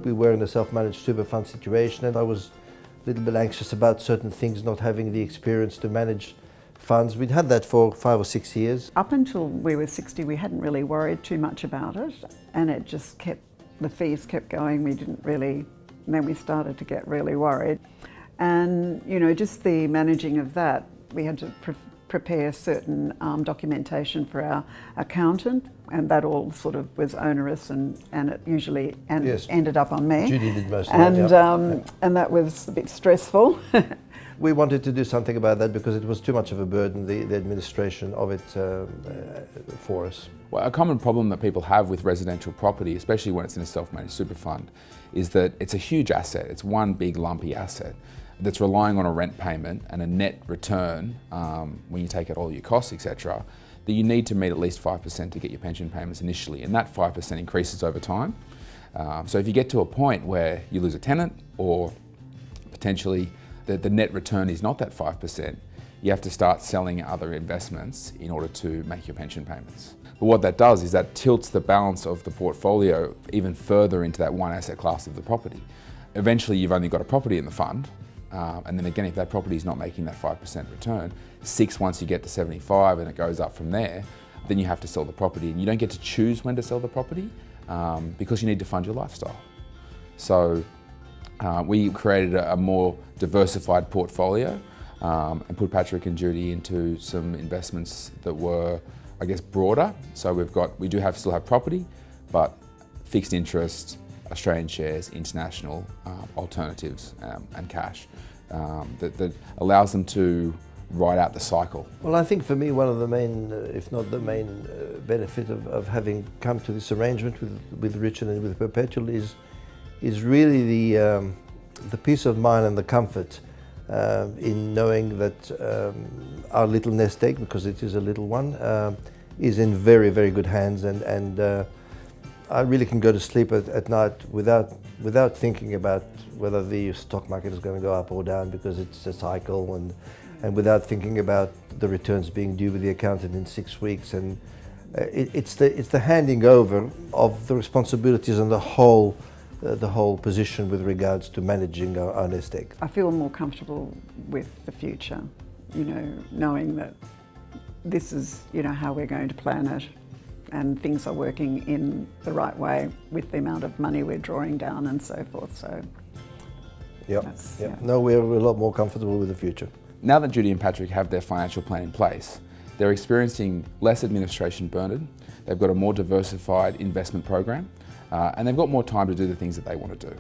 we were in a self-managed super fund situation, and I was a little bit anxious about certain things, not having the experience to manage funds. We'd had that for 5 or 6 years. Up until we were 60, we hadn't really worried too much about it, and it just kept, the fees kept going. We didn't really, and then we started to get really worried. And, you know, just the managing of that, we had to prepare certain documentation for our accountant, and that all sort of was onerous, and it usually Yes. ended up on me. Judy did most of that, and that was a bit stressful. We wanted to do something about that because it was too much of a burden, the administration of it for us. Well, a common problem that people have with residential property, especially when it's in a self-managed super fund, is that it's a huge asset. It's one big lumpy asset that's relying on a rent payment and a net return when you take out all your costs, etc., that you need to meet at least 5% to get your pension payments initially, and that 5% increases over time. So if you get to a point where you lose a tenant, or potentially the net return is not that 5%, you have to start selling other investments in order to make your pension payments. But what that does is that tilts the balance of the portfolio even further into that one asset class of the property. Eventually you've only got a property in the fund, and then again, if that property is not making that 5% return, once you get to 75 and it goes up from there, then you have to sell the property, and you don't get to choose when to sell the property because you need to fund your lifestyle. So we created a more diversified portfolio and put Patrick and Judy into some investments that were, I guess, broader. So we still have property, but fixed interest, Australian shares, international alternatives, and cash that allows them to ride out the cycle. Well, I think for me, one of the main, if not the main benefit of having come to this arrangement with Richard and with Perpetual is really the peace of mind and the comfort in knowing that our little nest egg, because it is a little one, is in very, very good hands, and I really can go to sleep at night without thinking about whether the stock market is going to go up or down, because it's a cycle, and without thinking about the returns being due with the accountant in 6 weeks. And it's the handing over of the responsibilities and the whole position with regards to managing our nest egg. I feel more comfortable with the future, you know, knowing that this is, you know, how we're going to plan it, and things are working in the right way with the amount of money we're drawing down and so forth. So, yep. Yeah. No, we're a lot more comfortable with the future. Now that Judy and Patrick have their financial plan in place, they're experiencing less administration burden, they've got a more diversified investment program, and they've got more time to do the things that they want to do.